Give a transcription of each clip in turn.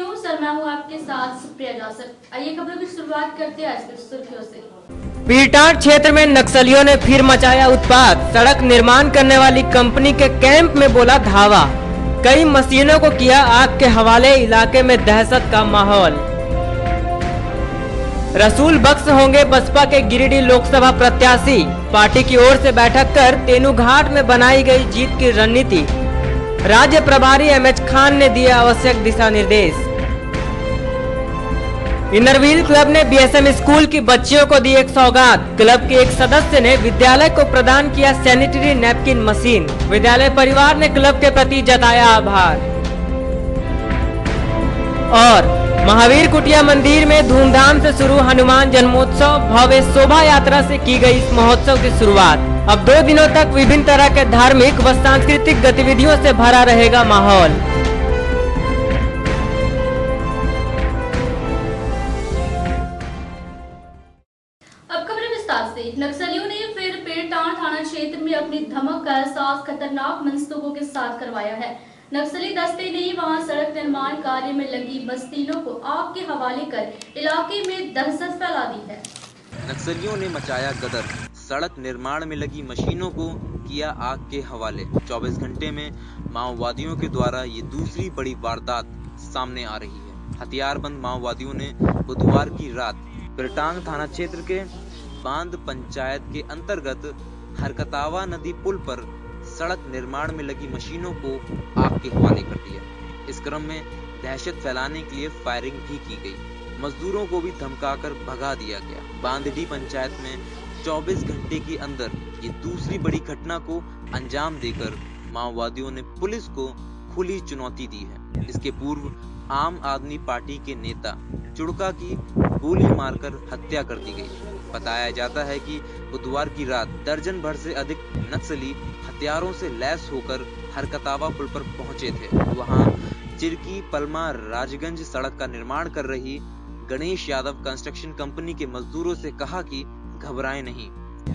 नमस्ते सर, मैं हूँ आपके साथ सुप्रिया जासर। आइए खबरों की शुरुआत करते हैं आज की सुर्खियों से। पीरटांड क्षेत्र में नक्सलियों ने फिर मचाया उत्पात। सड़क निर्माण करने वाली कंपनी के कैंप में बोला धावा। कई मशीनों को किया आग के हवाले। इलाके में दहशत का माहौल। रसूल बख्श होंगे बसपा के गिरिडीह लोकसभा प्रत्याशी। पार्टी की ओर से बैठक कर तेनूघाट में बनाई गई जीत की रणनीति। राज्य प्रभारी एमएच खान ने दिए आवश्यक दिशा निर्देश। इनरव्हील क्लब ने बीएसएम स्कूल की बच्चियों को दी एक सौगात। क्लब के एक सदस्य ने विद्यालय को प्रदान किया सैनिटरी नैपकिन मशीन। विद्यालय परिवार ने क्लब के प्रति जताया आभार। और महावीर कुटिया मंदिर में धूमधाम से शुरू हनुमान जन्मोत्सव। भव्य शोभा यात्रा से की गई इस महोत्सव की शुरुआत। अब 2 दिनों तक विभिन्न तरह के धार्मिक व सांस्कृतिक गतिविधियों से भरा रहेगा माहौल। अब खबरें विस्तार से। नक्सलियों ने फिर पीरटांड थाना क्षेत्र में अपनी धमक का एहसास खतरनाक मंसूबों के साथ करवाया है। नक्सली दस्ते ने वहां सड़क निर्माण कार्य में लगी मशीनों को आग के हवाले कर इलाके में दहशत फैला दी है। नक्सलियों ने मचाया गदर। सड़क निर्माण में लगी मशीनों को किया आग के हवाले। 24 घंटे में माओवादियों के द्वारा ये दूसरी बड़ी वारदात सामने आ रही है। हथियारबंद माओवादियों ने बुधवार की रात पीरटांड थाना क्षेत्र के बांध पंचायत के अंतर्गत हरकतावा नदी पुल पर सड़क निर्माण में लगी मशीनों को आग के हवाले कर दिया। इस क्रम में दहशत फैलाने के लिए फायरिंग भी की गई। मजदूरों को भी धमकाकर भगा दिया गया। बांधडी पंचायत में 24 घंटे के अंदर ये दूसरी बड़ी घटना को अंजाम देकर माओवादियों ने पुलिस को खुली चुनौती दी है। इसके पूर्व आम आदमी पार्टी के नेता चुड़का की गोली मारकर हत्या कर दी गई। बताया जाता है कि बुधवार की रात दर्जन भर से अधिक नक्सली हथियारों से लैस होकर हरकतावा पुल पर पहुंचे थे। वहां चिरकी पलमा राजगंज सड़क का निर्माण कर रही गणेश यादव कंस्ट्रक्शन कंपनी के मजदूरों से कहा कि घबराएं नहीं,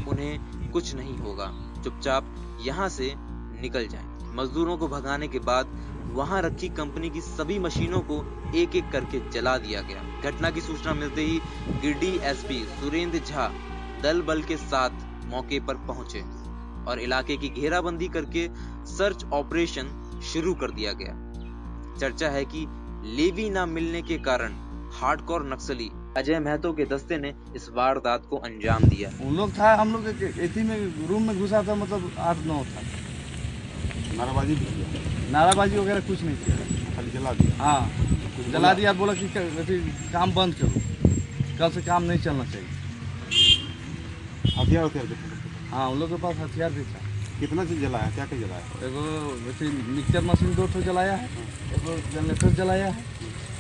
उन्हें कुछ नहीं होगा, चुपचाप यहां से निकल जाएं। मजदूरों को भगाने के बाद वहां रखी कंपनी की सभी मशीनों को एक एक करके जला दिया गया। घटना की सूचना मिलते ही गिरिडीह एसपी सुरेंद्र झा दल बल के साथ मौके पर पहुंचे और इलाके की घेराबंदी करके सर्च ऑपरेशन शुरू कर दिया गया। चर्चा है कि लेवी न मिलने के कारण हार्डकोर नक्सली अजय महतो के दस्ते ने इस वारदात को अंजाम दिया। उन लोग था, हम लोग इसी में रूम में घुसा था, मतलब 8-9 था। नाराबाजी वगैरह कुछ नहीं किया, खाली जला दिया। हाँ, जला दिया। बोला कि काम बंद करो, कल से काम नहीं चलना चाहिए। हथियार हाँ, उन लोग के पास हथियार भी था। कितना चीज जलाया, क्या क्या जलाया? एगो वैसे मिक्सचर मशीन 2 ठो जलाया है, एगो जनरेटर जलाया है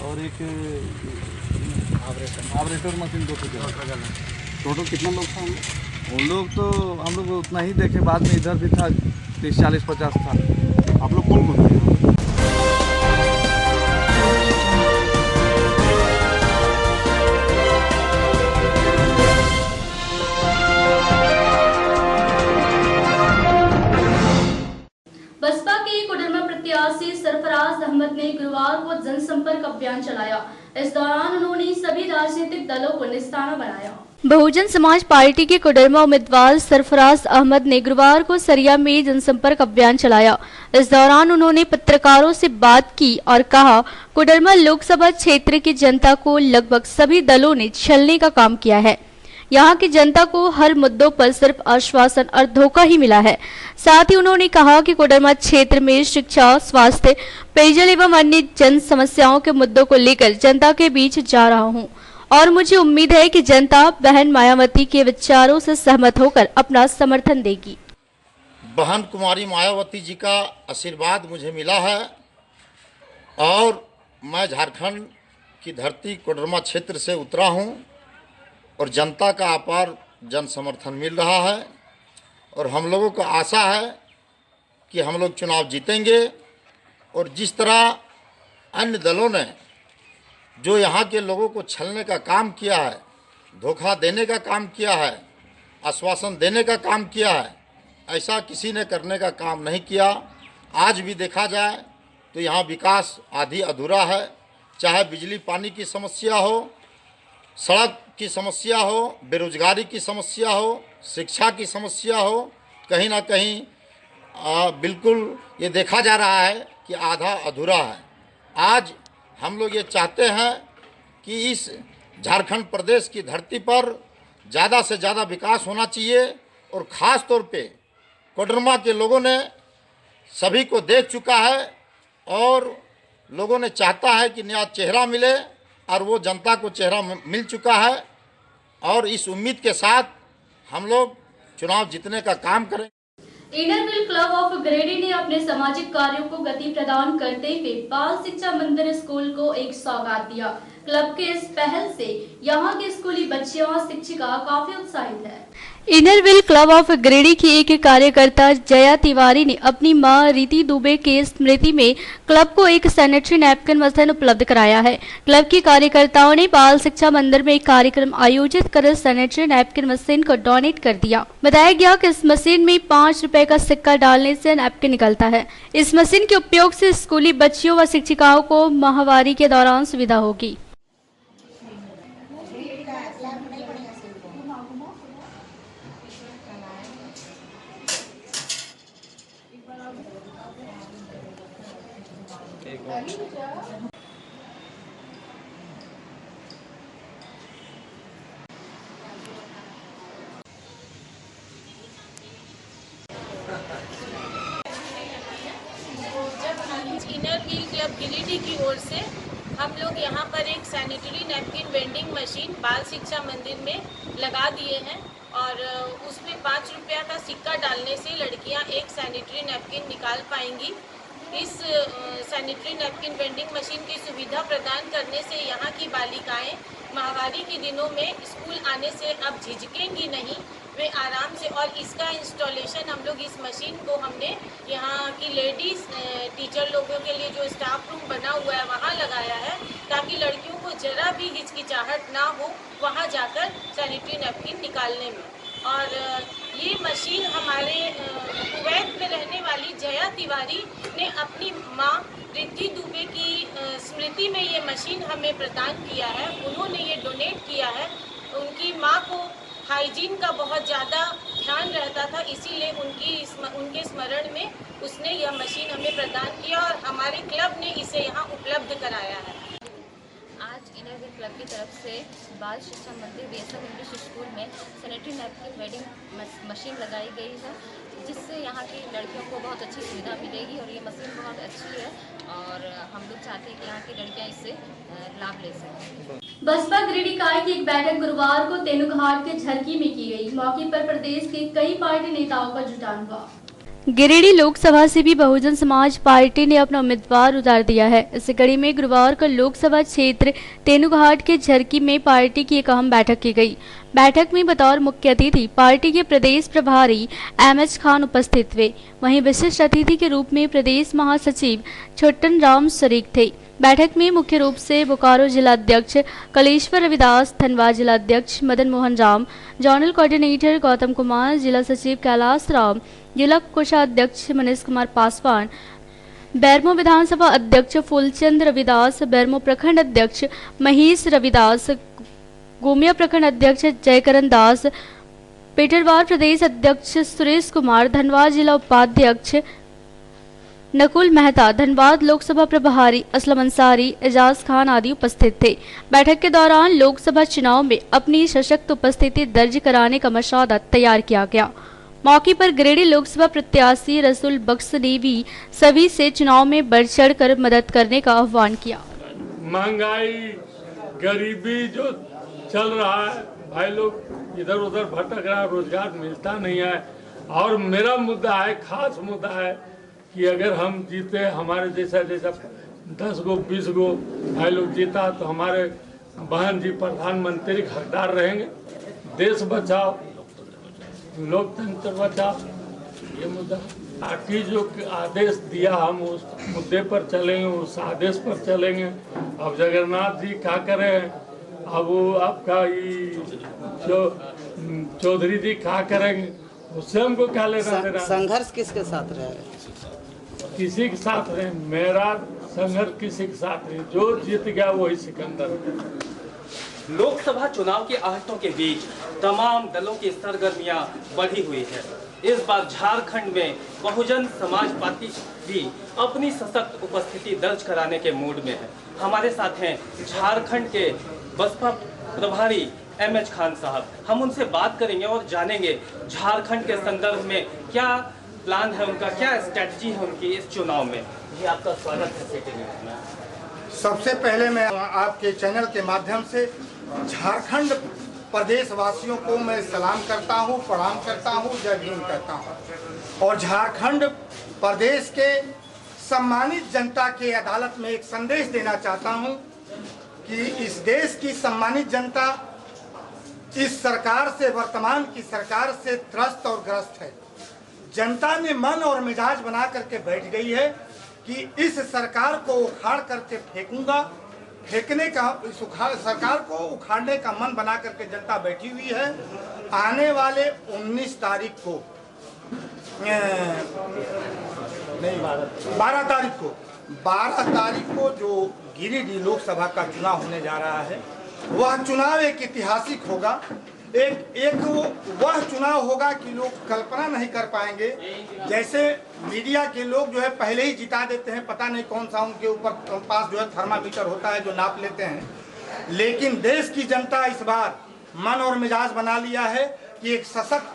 और एक ऑपरेटर मशीन 2 ठो जलाया। टोटल कितना लोग था? उन लोग तो हम लोग उतना ही देखे, बाद में इधर भी था 30-40-50 था। आप लोग कौन कौन थे? बसपा के कोडरमा प्रत्याशी सरफराज अहमद ने गुरुवार को जनसंपर्क अभियान चलाया। इस दौरान उन्होंने सभी राजनीतिक दलों को निशाना बनाया। बहुजन समाज पार्टी के कोडरमा उम्मीदवार सरफराज अहमद ने गुरुवार को सरिया में जनसंपर्क अभियान चलाया। इस दौरान उन्होंने पत्रकारों से बात की और कहा, कोडरमा लोकसभा क्षेत्र की जनता को लगभग सभी दलों ने छलने का काम किया है। यहाँ की जनता को हर मुद्दों पर सिर्फ आश्वासन और धोखा ही मिला है। साथ ही उन्होंने कहा कि कोडरमा क्षेत्र में शिक्षा, स्वास्थ्य, पेयजल एवं अन्य जन समस्याओं के मुद्दों को लेकर जनता के बीच जा रहा हूँ और मुझे उम्मीद है कि जनता बहन मायावती के विचारों से सहमत होकर अपना समर्थन देगी। बहन कुमारी मायावती जी का आशीर्वाद मुझे मिला है और मैं झारखंड की धरती कोडरमा क्षेत्र से उतरा हूँ और जनता का अपार जन समर्थन मिल रहा है और हम लोगों को आशा है कि हम लोग चुनाव जीतेंगे। और जिस तरह अन्य दलों ने जो यहाँ के लोगों को छलने का काम किया है, धोखा देने का काम किया है, आश्वासन देने का काम किया है, ऐसा किसी ने करने का काम नहीं किया। आज भी देखा जाए तो यहाँ विकास आधी अधूरा है। चाहे बिजली पानी की समस्या हो, सड़क की समस्या हो, बेरोजगारी की समस्या हो, शिक्षा की समस्या हो, कहीं ना कहीं बिल्कुल ये देखा जा रहा है कि आधा अधूरा है। आज हम लोग ये चाहते हैं कि इस झारखंड प्रदेश की धरती पर ज़्यादा से ज़्यादा विकास होना चाहिए और ख़ास तौर पे कोडरमा के लोगों ने सभी को देख चुका है और लोगों ने चाहता है कि नया चेहरा मिले और वो जनता को चेहरा मिल चुका है और इस उम्मीद के साथ हम लोग चुनाव जीतने का काम करेंगे। Inner wheel club of Giridih ने अपने सामाजिक कार्यों को गति प्रदान करते हुए बाल शिक्षा मंदिर स्कूल को एक सौगात दिया। क्लब के इस पहल से यहाँ के स्कूली बच्चे और शिक्षिका काफी उत्साहित है। Inner wheel club of Giridih की एक कार्यकर्ता जया तिवारी ने अपनी मां रीति दुबे के स्मृति में क्लब को एक सैनिटरी नैपकिन मशीन उपलब्ध कराया है। क्लब की कार्यकर्ताओं ने बाल शिक्षा मंदिर में एक कार्यक्रम आयोजित कर सैनिटरी नैपकिन मशीन को डोनेट कर दिया। बताया गया कि इस मशीन में 5 रुपए का सिक्का डालने से नैपकिन निकलता है। इस मशीन के उपयोग से स्कूली बच्चियों व शिक्षिकाओं को माहवारी के दौरान सुविधा होगी। इनर व्हील क्लब गिरिडीह की ओर से हम लोग यहाँ पर एक सैनिटरी नैपकिन वेंडिंग मशीन बाल शिक्षा मंदिर में लगा दिए हैं और उसमें 5 रुपया का सिक्का डालने से लड़कियाँ एक सैनिटरी नैपकिन निकाल पाएंगी। इस सैनिटरी नैपकिन वेंडिंग मशीन की सुविधा प्रदान करने से यहाँ की बालिकाएं माहवारी के दिनों में स्कूल आने से अब झिझकेंगी नहीं, वे आराम से। और इसका इंस्टॉलेशन हम लोग इस मशीन को हमने यहाँ की लेडीज़ टीचर लोगों के लिए जो स्टाफ रूम बना हुआ है वहाँ लगाया है, ताकि लड़कियों को जरा भी हिचकिचाहट ना हो वहाँ जाकर सैनिटरी नैपकिन निकालने में। और ये मशीन हमारे कुवैत में रहने वाली जया तिवारी ने अपनी माँ रिद्धि दुबे की स्मृति में ये मशीन हमें प्रदान किया है। उन्होंने ये डोनेट किया है। उनकी माँ को हाइजीन का बहुत ज़्यादा ध्यान रहता था, इसीलिए उनके स्मरण में उसने यह मशीन हमें प्रदान किया और हमारे क्लब ने इसे यहाँ उपलब्ध कराया है। आज इनर व्हील क्लब की तरफ से बाल शिक्षा मंदिर बीएसएम इंग्लिश स्कूल में सैनिटरी नैपकिन वेंडिंग मशीन लगाई गई है, जिससे यहाँ की लड़कियों को बहुत अच्छी सुविधा मिलेगी और ये मशीन बहुत अच्छी है और हम लोग चाहते हैं कि यहाँ की लड़कियाँ इससे लाभ ले सकें। बसपा गिरिडीह इकाई की एक बैठक गुरुवार को तेनुघाट के झरकी में की गई। मौके पर प्रदेश के कई पार्टी नेताओं का जुटान हुआ। गिरिडीह लोकसभा से भी बहुजन समाज पार्टी ने अपना उम्मीदवार उतार दिया है। इस कड़ी में गुरुवार को लोकसभा क्षेत्र तेनुघाट के झरकी में पार्टी की एक अहम बैठक की गई। बैठक में बतौर मुख्य अतिथि पार्टी के प्रदेश प्रभारी एमएच खान उपस्थित हुए। वहीं विशिष्ट अतिथि के रूप में प्रदेश महासचिव छोटन राम शरीक थे। बैठक में मुख्य रूप से बोकारो जिला अध्यक्ष कलेश्वर रविदास, धनबाद जिला अध्यक्ष मदन मोहन राम, जोनल कोऑर्डिनेटर गौतम कुमार, जिला सचिव कैलाश राम, जिला कोषाध्यक्ष मनीष कुमार पासवान, बैरमो विधानसभा अध्यक्ष फूलचंद रविदास, बैरमो प्रखंड अध्यक्ष महेश रविदास, गोमिया प्रखंड अध्यक्ष जयकरण दास, पेटरवार प्रदेश अध्यक्ष सुरेश कुमार, धनबाद जिला उपाध्यक्ष नकुल मेहता, धनबाद लोकसभा प्रभारी असलम अंसारी, एजाज खान आदि उपस्थित थे। बैठक के दौरान लोकसभा चुनाव में अपनी सशक्त उपस्थिति दर्ज कराने का मसौदा तैयार किया गया। मौके पर गिरिडीह लोकसभा प्रत्याशी रसूल बख्श ने भी सभी से चुनाव में बढ़ चढ़ कर मदद करने का आह्वान किया। महंगाई, गरीबी जो चल रहा है, भाई लोग इधर उधर भटक रहा है, रोजगार मिलता नहीं है। और मेरा मुद्दा है, खास मुद्दा है कि अगर हम जीते, हमारे जैसा 10 गो 20 गो भाई लोग जीता तो हमारे बहन जी प्रधानमंत्री हकदार रहेंगे। देश बचाओ, लोकतंत्र बचाओ, ये मुद्दा। पार्टी जो आदेश दिया हम उस मुद्दे पर चलेंगे, उस आदेश पर चलेंगे। अब जगन्नाथ जी क्या करें, अब वो आपका जो चौधरी जी क्या करेंगे, उससे हमको क्या लेना देना। संघर्ष किसके साथ रहेगा? किसी के साथ रहे। मेरा संघर्ष की शिक्षा थी। जो जीत गया वही सिकंदर। लोकसभा चुनाव की आहटों के बीच तमाम दलों की सरगर्मियां बढ़ी हुई है। इस बार झारखंड में बहुजन समाज पार्टी भी अपनी सशक्त उपस्थिति दर्ज कराने के मूड में है। हमारे साथ हैं झारखंड के बसपा प्रभारी एमएच खान साहब। हम उनसे बात करेंगे और जानेंगे झारखंड के संदर्भ में क्या प्लान है उनका, क्या स्ट्रेटजी है उनकी इस चुनाव में। जी आपका स्वागत है सिटी न्यूज़ में। सबसे पहले मैं आपके चैनल के माध्यम से झारखंड प्रदेश वासियों को मैं सलाम करता हूं, प्रणाम करता हूं, जय भीम कहता हूं और झारखंड प्रदेश के सम्मानित जनता के अदालत में एक संदेश देना चाहता हूं कि इस देश की सम्मानित जनता इस सरकार से, वर्तमान की सरकार से त्रस्त और ग्रस्त है। जनता ने मन और मिजाज बना करके बैठ गई है कि इस सरकार को उखाड़ करके फेंकूंगा। फेंकने का, इस सरकार को उखाड़ने का मन बना करके जनता बैठी हुई है। आने वाले 19 तारीख को, नहीं 12 तारीख को जो गिरिडीह लोकसभा का चुनाव होने जा रहा है, वह चुनाव एक ऐतिहासिक होगा। एक वह चुनाव होगा कि लोग कल्पना नहीं कर पाएंगे। जैसे मीडिया के लोग जो है पहले ही जिता देते हैं, पता नहीं कौन सा उनके ऊपर पास जो है थर्मामीटर होता है जो नाप लेते हैं, लेकिन देश की जनता इस बार मन और मिजाज बना लिया है कि एक सशक्त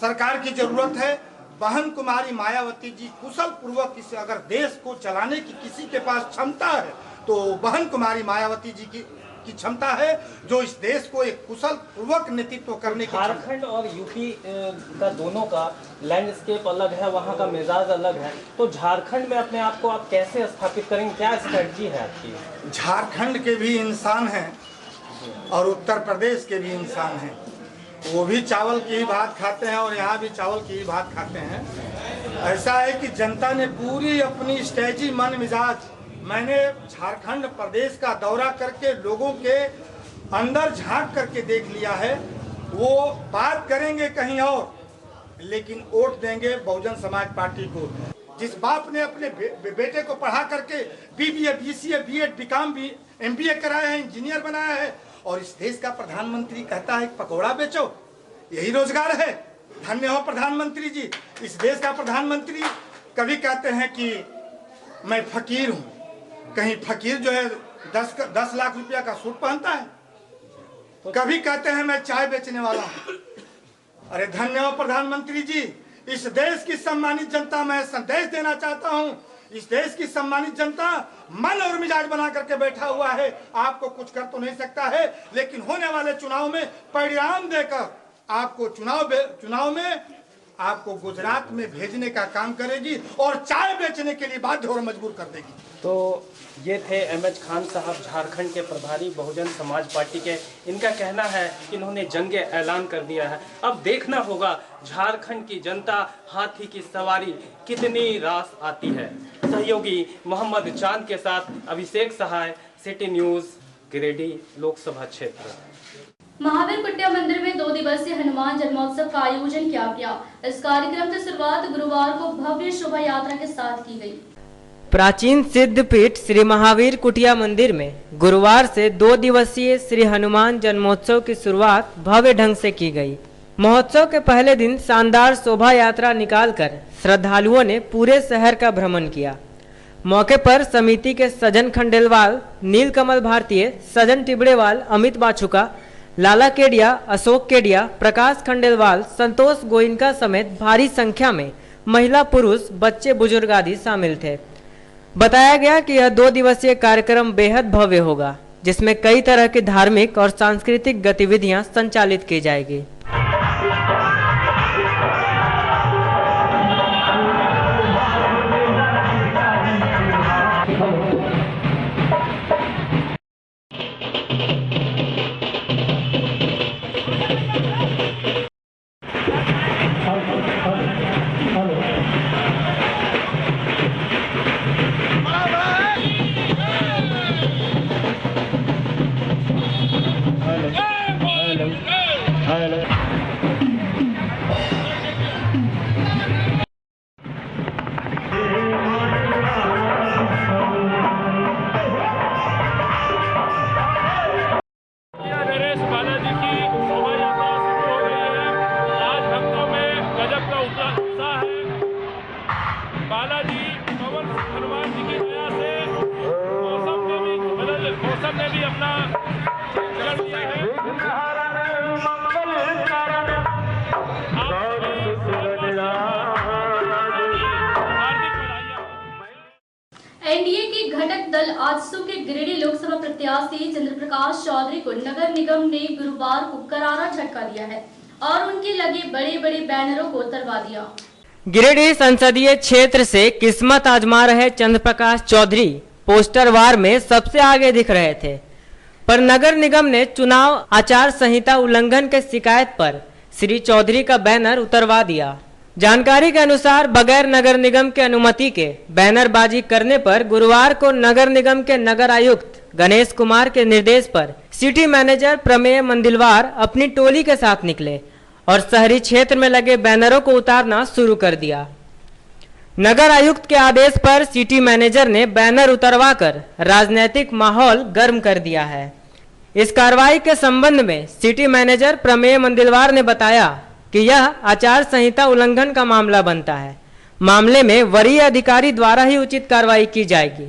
सरकार की जरूरत है। बहन कुमारी मायावती जी कुशल पूर्वक इस अगर देश को चलाने की किसी के पास क्षमता है तो बहन कुमारी मायावती जी की क्षमता है, जो इस देश को एक कुशल पूर्वक नेतृत्व करने की। झारखंड और यूपी का दोनों का लैंडस्केप अलग है, वहाँ का मिजाज अलग है, तो झारखंड में अपने आप को आप कैसे स्थापित करेंगे, क्या स्ट्रेटजी है आपकी? झारखंड के भी इंसान हैं और उत्तर प्रदेश के भी इंसान हैं। वो भी चावल की ही भात खाते हैं और यहाँ भी चावल की ही भात खाते हैं। ऐसा है कि जनता ने पूरी अपनी स्ट्रेटजी, मन मिजाज, मैंने झारखंड प्रदेश का दौरा करके लोगों के अंदर झांक करके देख लिया है। वो बात करेंगे कहीं और, लेकिन वोट देंगे बहुजन समाज पार्टी को। जिस बाप ने अपने बेटे को पढ़ा करके BBA, BCA, B.Ed, BCom, MBA कराया है, इंजीनियर बनाया है, और इस देश का प्रधानमंत्री कहता है पकौड़ा बेचो, यही रोजगार है। धन्य हो प्रधानमंत्री जी। इस देश का प्रधानमंत्री कभी कहते हैं कि मैं फकीर हूँ, कहीं फकीर जो है 10 लाख रुपया का सूट पहनता है, कभी कहते हैं मैं चाय बेचने वाला हूँ। अरे धन्य हो प्रधानमंत्री जी। इस देश की सम्मानित जनता, मैं संदेश देना चाहता हूँ, इस देश की सम्मानित जनता मन और मिजाज बना करके बैठा हुआ है। आपको कुछ कर तो नहीं सकता है, लेकिन होने वाले चुनाव में परिणाम देकर आपको चुनाव में आपको गुजरात में भेजने का काम करेगी और चाय बेचने के लिए बाध्य और मजबूर कर देगी। तो ये थे एमएच खान साहब, झारखंड के प्रभारी बहुजन समाज पार्टी के। इनका कहना है कि इन्होंने जंग ऐलान कर दिया है। अब देखना होगा झारखंड की जनता हाथी की सवारी कितनी रास आती है। सहयोगी मोहम्मद चांद के साथ अभिषेक सहाय, सिटी न्यूज़, गिरिडीह लोकसभा क्षेत्र। महावीर कुटिया मंदिर में 2 दिवसीय हनुमान जन्मोत्सव का आयोजन किया गया। इस कार्यक्रम की शुरुआत गुरुवार को भव्य शोभा यात्रा के साथ की गई। प्राचीन सिद्धपीठ श्री महावीर कुटिया मंदिर में गुरुवार से 2 दिवसीय श्री हनुमान जन्मोत्सव की शुरुआत भव्य ढंग से की गई। महोत्सव के पहले दिन शानदार शोभा यात्रा निकालकर श्रद्धालुओं ने पूरे शहर का भ्रमण किया। मौके पर समिति के सजन खंडेलवाल, नीलकमल भारतीय, सजन टिबड़ेवाल, अमित बाछुका, लाला केडिया, अशोक केडिया, प्रकाश खंडेलवाल, संतोष गोइनका समेत भारी संख्या में महिला, पुरुष, बच्चे, बुजुर्ग आदि शामिल थे। बताया गया कि यह 2 दिवसीय कार्यक्रम बेहद भव्य होगा, जिसमें कई तरह की धार्मिक और सांस्कृतिक गतिविधियां संचालित की जाएगी। Hello. मौसम ने भी अपना कर दिया है। एनडीए के घटक दल आजसू के गिरिडीह लोकसभा प्रत्याशी चंद्र प्रकाश चौधरी को नगर निगम ने गुरुवार को करारा झटका दिया है और उनके लगे बड़े बड़े बैनरों को उतरवा दिया। गिरिडीह संसदीय क्षेत्र से किस्मत आजमा रहे चंद्र प्रकाश चौधरी पोस्टर वार में सबसे आगे दिख रहे थे, पर नगर निगम ने चुनाव आचार संहिता उल्लंघन के शिकायत पर श्री चौधरी का बैनर उतरवा दिया। जानकारी के अनुसार बगैर नगर निगम के अनुमति के बैनरबाजी करने पर गुरुवार को नगर निगम के नगर आयुक्त गणेश कुमार के निर्देश पर सिटी मैनेजर प्रमेय मंदिलवार अपनी टोली के साथ निकले और शहरी क्षेत्र में लगे बैनरों को उतारना शुरू कर दिया। नगर आयुक्त के आदेश पर सिटी मैनेजर ने बैनर उतरवाकर राजनीतिक माहौल गर्म कर दिया है। इस कार्रवाई के संबंध में सिटी मैनेजर प्रमेय मंदिलवार ने बताया कि यह आचार संहिता उल्लंघन का मामला बनता है। मामले में वरीय अधिकारी द्वारा ही उचित कार्रवाई की जाएगी।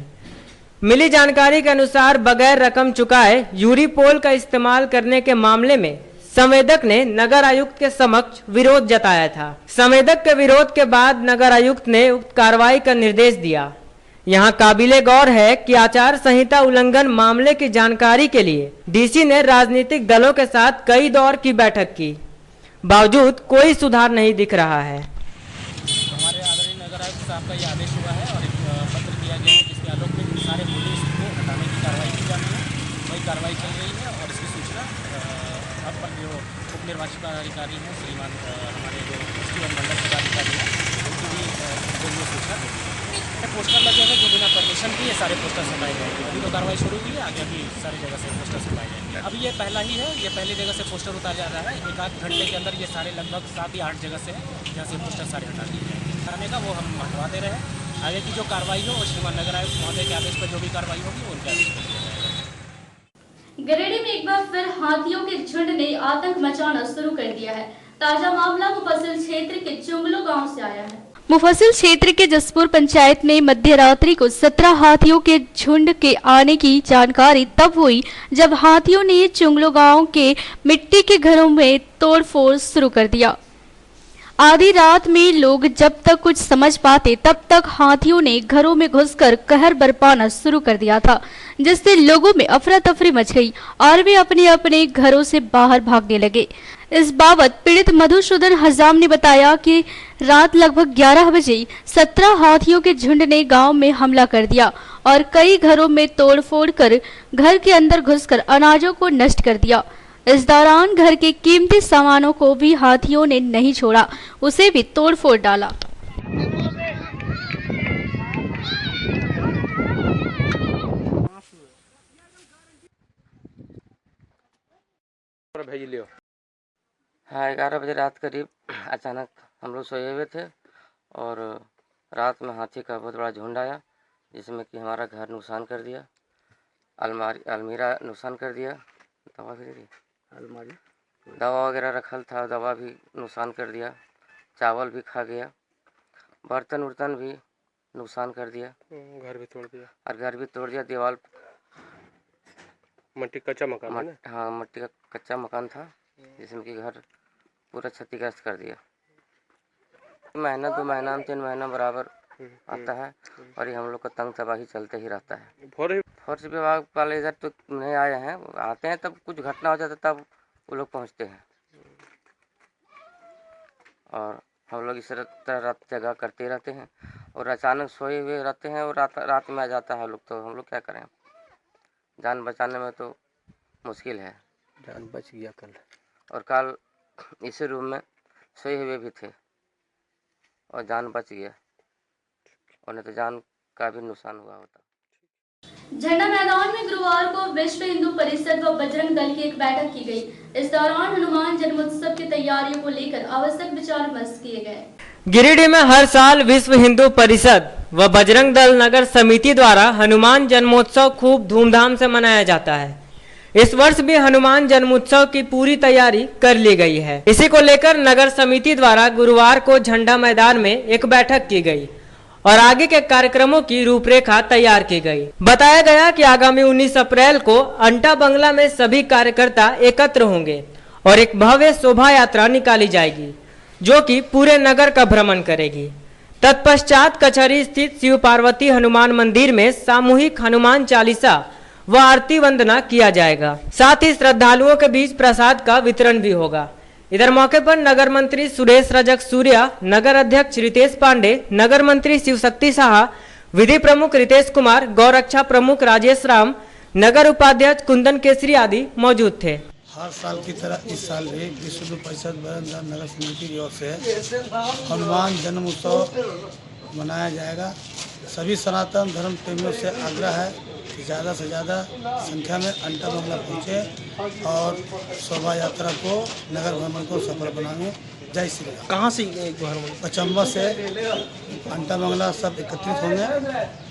मिली जानकारी के अनुसार बगैर रकम चुकाए यूरीपोल का इस्तेमाल करने के मामले में संवेदक ने नगर आयुक्त के समक्ष विरोध जताया था। संवेदक के विरोध के बाद नगर आयुक्त ने उक्त कार्रवाई का निर्देश दिया। यहाँ काबिले गौर है कि आचार संहिता उल्लंघन मामले की जानकारी के लिए डीसी ने राजनीतिक दलों के साथ कई दौर की बैठक की, बावजूद कोई सुधार नहीं दिख रहा है। हमारे आदरणीय नगर आयुक्त साहब का ये आदेश हुआ है और एक पत्र दिया गया है जिसके आलोक में सारे पुलिस को हटाने की कार्रवाई की जाती है। वही कार्रवाई चल रही है और इसकी सूचना अब पर जो उप निर्वाचन पदाधिकारी हैं श्रीमान हमारे जो एसपी और मंडल पदाधिकारी हैं उनकी भी जरूरी सूचना देंगे। पोस्टर लगे हुए जो बिना परमिशन के ये सारे पोस्टर हटाए जाएंगे। अभी तो कार्रवाई शुरू हुई है, आगे भी सारी जगह से पोस्टर हटाए जाएंगे। अभी ये पहला ही है, ये पहली जगह से पोस्टर उतारा जा रहा है। एक आध घंटे के अंदर ये सारे लगभग 7 या 8 जगह से जहाँ से पोस्टर सारे हटा दिए जाएंगे। हटाने का वो हम हटवाते रहे। आगे की जो कार्रवाई हो वो श्रीमान नगर आयुक्त महोदय के आदेश पर जो भी कार्रवाई होगी वो उनके आदेश पर किया जाएगा। गिरिडीह में एक बार फिर हाथियों के झुंड ने आतंक मचाना शुरू कर दिया है। ताजा मामला मुफस्सिल क्षेत्र के चुंगलो गांव से आया है। मुफस्सिल क्षेत्र के जसपुर पंचायत में मध्य रात्रि को 17 हाथियों के झुंड के आने की जानकारी तब हुई जब हाथियों ने चुंगलो गांव के मिट्टी के घरों में तोड़फोड़ शुरू कर दिया। आधी रात में लोग जब तक कुछ समझ पाते तब तक हाथियों ने घरों में घुसकर कहर बरपाना शुरू कर दिया था, जिससे लोगों में अफरा तफरी मच गई और वे अपने अपने घरों से बाहर भागने लगे। इस बाबत पीड़ित मधुसूदन हजाम ने बताया कि रात लगभग 11 बजे 17 हाथियों के झुंड ने गांव में हमला कर दिया और कई घरों में तोड़फोड़ कर घर के अंदर घुसकर अनाजों को नष्ट कर दिया। इस दौरान घर के कीमती सामानों को भी हाथियों ने नहीं छोड़ा, उसे भी तोड़फोड़ डाला। हाँ, 11 बजे रात करीब अचानक हम लोग सोए हुए थे और रात में हाथी का बहुत बड़ा झुंड आया, जिसमें कि हमारा घर नुकसान कर दिया, अलमीरा नुकसान कर दिया, दवा वगैरह रखल था, दवा भी नुकसान कर दिया, चावल भी खा गया, बर्तन उर्तन भी नुकसान कर दिया, घर भी तोड़ दिया और घर भी तोड़ दिया। दीवार मट्टी कच्चा मकान है ना? हाँ, मट्टी का कच्चा मकान था जिसमें कि घर पूरा क्षतिग्रस्त कर दिया। महीना 2 महीना 3 महीना बराबर आता है और ये हम लोग का तंग तबाही चलते ही रहता है। फॉरेस्ट विभाग वाले इधर तो नहीं आए हैं, आते हैं तब कुछ घटना हो जाता तब वो लोग पहुंचते हैं और हम लोग इस तरह रात जगह करते रहते हैं और अचानक सोए हुए रहते हैं और रात में आ जाता है लोग, तो हम लोग क्या करें? जान बचाने में तो मुश्किल है। जान बच गया कल, और कल इसी रूम में सोए हुए भी थे और जान बच गया, और नहीं तो जान का भी नुकसान हुआ होता। झंडा मैदान में गुरुवार को विश्व हिंदू परिषद व बजरंग दल की एक बैठक की गई। इस दौरान हनुमान जन्मोत्सव की तैयारियों को लेकर आवश्यक विचार विमर्श किए गए। गिरिडीह में हर साल विश्व हिंदू परिषद व बजरंग दल नगर समिति द्वारा हनुमान जन्मोत्सव खूब धूमधाम से मनाया जाता है। इस वर्ष भी हनुमान जन्मोत्सव की पूरी तैयारी कर ली गई है। इसी को लेकर नगर समिति द्वारा गुरुवार को झंडा मैदान में एक बैठक की गई और आगे के कार्यक्रमों की रूपरेखा तैयार की गई। बताया गया कि आगामी 19 अप्रैल को अंटा बंगला में सभी कार्यकर्ता एकत्र होंगे और एक भव्य शोभा यात्रा निकाली जाएगी जो कि पूरे नगर का भ्रमण करेगी। तत्पश्चात कचहरी स्थित शिव पार्वती हनुमान मंदिर में सामूहिक हनुमान चालीसा व आरती वंदना किया जाएगा। साथ ही श्रद्धालुओं के बीच प्रसाद का वितरण भी होगा। इधर मौके पर नगर मंत्री सुरेश रजक सूर्या, नगर अध्यक्ष रितेश पांडे, नगर मंत्री शिवशक्ति शाह, विधि प्रमुख रितेश कुमार, गौरक्षा प्रमुख राजेश राम, नगर उपाध्यक्ष कुंदन केसरी आदि मौजूद थे। हर साल की तरह इस साल भी विश्व हिंदू परिषद बरंदा नगर समिति की ओर से हनुमान जन्म उत्सव मनाया जाएगा। सभी सनातन धर्म प्रेमियों से आग्रह है कि ज़्यादा से ज़्यादा संख्या में अंटा बंगला पहुँचे और शोभा यात्रा को नगर भ्रमण को सफल बनाएंगे। जय श्री राम। कहाँ से पचम्बा से अंटा बंगला सब एकत्रित होंगे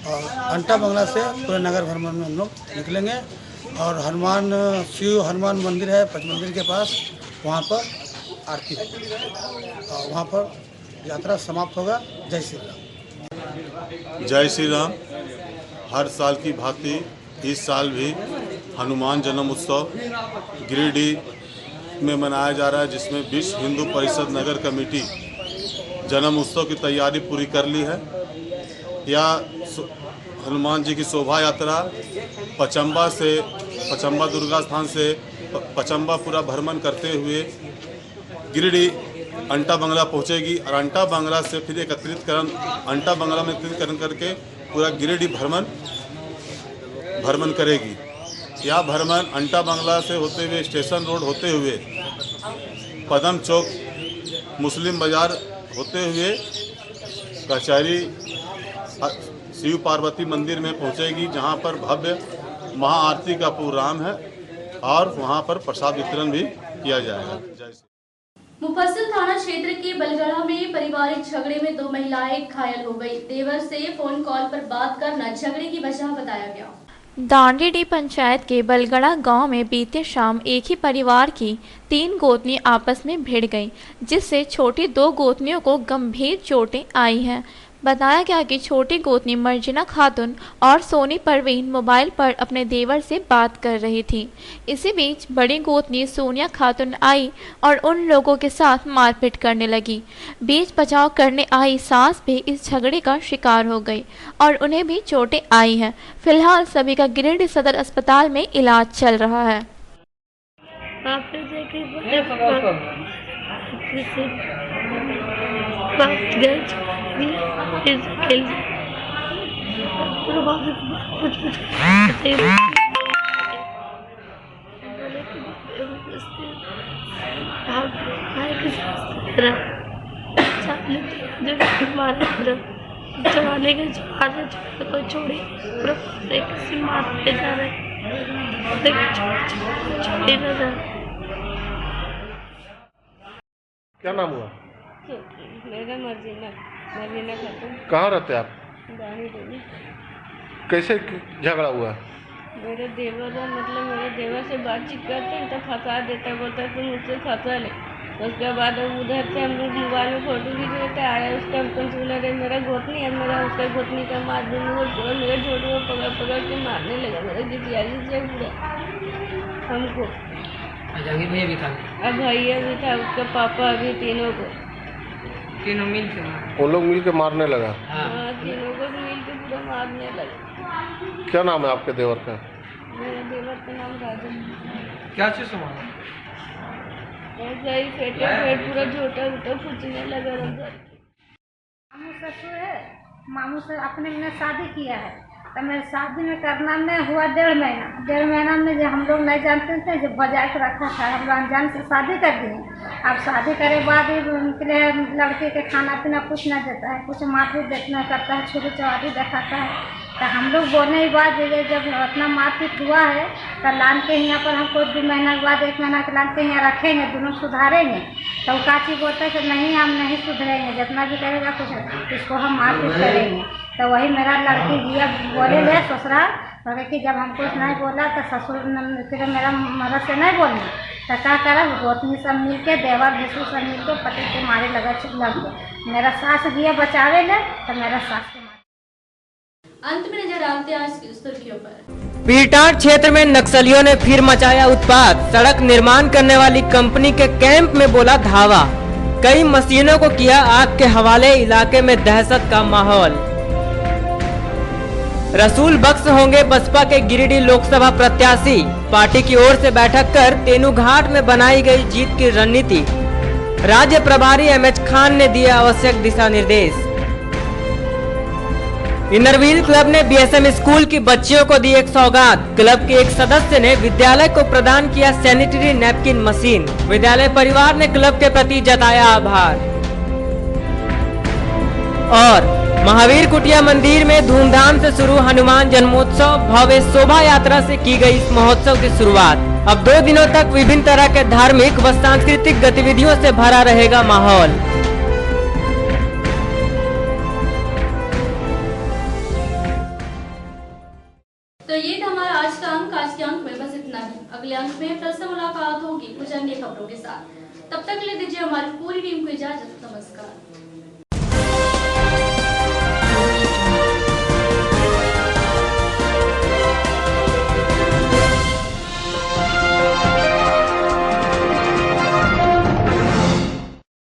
और अंटा बंगला से पूरे नगर भ्रमण में हम लोग निकलेंगे और शिव हनुमान मंदिर है पच मंदिर के पास, वहाँ पर आरती होगी और वहाँ पर यात्रा समाप्त होगा। जय श्री राम। जय श्री राम। हर साल की भांति इस साल भी हनुमान जन्म उत्सव गिरिडीह में मनाया जा रहा है, जिसमें विश्व हिंदू परिषद नगर कमेटी जन्म उत्सव की तैयारी पूरी कर ली है। यह हनुमान जी की शोभा यात्रा पचम्बा दुर्गा स्थान से पचम्बा पूरा भ्रमण करते हुए गिरिडीह अंटा बंगला पहुंचेगी और अंटा बंगला से फिर अंटा बंगला में एकत्रीकरण करके पूरा गिरिडीह भ्रमण करेगी। यह भ्रमण अंटा बंगला से होते हुए स्टेशन रोड होते हुए पदम चौक मुस्लिम बाजार होते हुए कचहरी शिव पार्वती मंदिर में पहुंचेगी, जहां पर भव्य महाआरती का प्रोग्राम है और वहां पर प्रसाद वितरण भी किया जाएगा। मुफस्सिल थाना क्षेत्र के बलगड़ा में पारिवारिक झगड़े में 2 महिलाएं घायल हो गई। देवर से फोन कॉल पर बात करना झगड़े की वजह बताया गया। दांडीडीह पंचायत के बलगड़ा गांव में बीते शाम एक ही परिवार की 3 गोतनी आपस में भिड़ गईं, जिससे छोटी 2 गोतनियों को गंभीर चोटें आई हैं। बताया गया कि छोटी गोतनी मर्जिना खातून और सोनी परवीन मोबाइल पर अपने देवर से बात कर रही थी। इसी बीच बड़ी गोतनी सोनिया खातून आई और उन लोगों के साथ मारपीट करने लगी। बीच बचाव करने आई सास भी इस झगड़े का शिकार हो गई और उन्हें भी चोटें आई हैं। फिलहाल सभी का गिरिडीह सदर अस्पताल में इलाज चल रहा है। जवाने के को छोड़ी किसी मारते जा रहे छोड़ी ना जा। क्या नाम हुआ? मेरा मर्जीना खातून। कहाँ रहते आप? कैसे झगड़ा हुआ? मेरे देवर से बातचीत करते हैं तो फंसा देता, बोलता तुम मुझसे फंसा ले। उसके बाद उधर से हम लोग मोबाइल में फोटो खींच लेते आया। उसका बोला रे मेरा घोटनी है, मेरा उसका घोटनी का मार दूँगा। वो मेरे झोटू को पकड़ के मारने लगा। मेरा जितिया पूरा हमको। भैया भी था? अब भैया भी था, उसका पापा भी, तीनों मिल के वो लोग मिल के मारने लगा। हाँ, तीनों को मिल के पूरा मारने लगा। क्या नाम है आपके देवर का? मेरे देवर का नाम राजू। क्या चीज़ से मारा? ऐसा ही पेट पूरा झोटा उटा फूटने लगा। मामू ससुर है, मामू से अपने में शादी किया है तो मेरे शादी में करना में हुआ 1.5 महीना। 1.5 महीना में जो हम लोग नहीं जानते थे, जो बजा के रखा था, हम लोग अनजान से शादी कर दिए। अब शादी करे बाद ही उनके लिए लड़के के खाना पीना कुछ ना देता है, कुछ मारपीट देखना करता है, छोटी चौड़ी दिखाता है। तो हम लोग बोलने के बाद जब अपना मारपीट हुआ है तो लान के यहाँ पर हमको 2 महीना के बाद 1 महीना के लान के यहाँ रखेंगे, दोनों सुधारेंगे। तो काची बोलता है कि नहीं हम नहीं सुधरेंगे, जितना भी करेगा कुछ इसको हम मारपीट करेंगे। तो वही मेरा लड़की जिया बोले ले ससुराल बोले कि जब हमको नहीं बोला तो ससुर फिर मेरा मदद से नहीं बोलना तो क्या करा, गोतनी सब मिल के देवर भैंसू सब मिल के पति के मारे लगा लग गया। मेरा सास जिया बचावे ले तो मेरा सास के अंत में नजर डालते हैं आज की सुर्खियों पर। पीरटांड क्षेत्र में नक्सलियों ने फिर मचाया उत्पात। सड़क निर्माण करने वाली कंपनी के कैंप में बोला धावा। कई मशीनों को किया आग के हवाले। इलाके में दहशत का माहौल। रसूल बख्श होंगे बसपा के गिरिडीह लोकसभा प्रत्याशी। पार्टी की ओर से बैठक कर तेनूघाट में बनाई गई जीत की रणनीति। राज्य प्रभारी एमएच खान ने दिए आवश्यक दिशा निर्देश। इनरव्हील क्लब ने बीएसएम स्कूल की बच्चियों को दी एक सौगात। क्लब के एक सदस्य ने विद्यालय को प्रदान किया सैनिटरी नैपकिन मशीन। विद्यालय परिवार ने क्लब के प्रति जताया आभार। और महावीर कुटिया मंदिर में धूमधाम से शुरू हनुमान जन्मोत्सव। भव्य शोभा यात्रा से की गई इस महोत्सव की शुरुआत। अब 2 दिनों तक विभिन्न तरह के धार्मिक व सांस्कृतिक गतिविधियों से भरा रहेगा माहौल। तो ये था हमारा आज का अंक। आज के अंक में बस इतना ही। अगले अंक में फिर से मुलाकात होगी कुछ अन्य खबरों के साथ। तब तक ले दीजिए हमारी पूरी टीम को इजाजत। नमस्कार।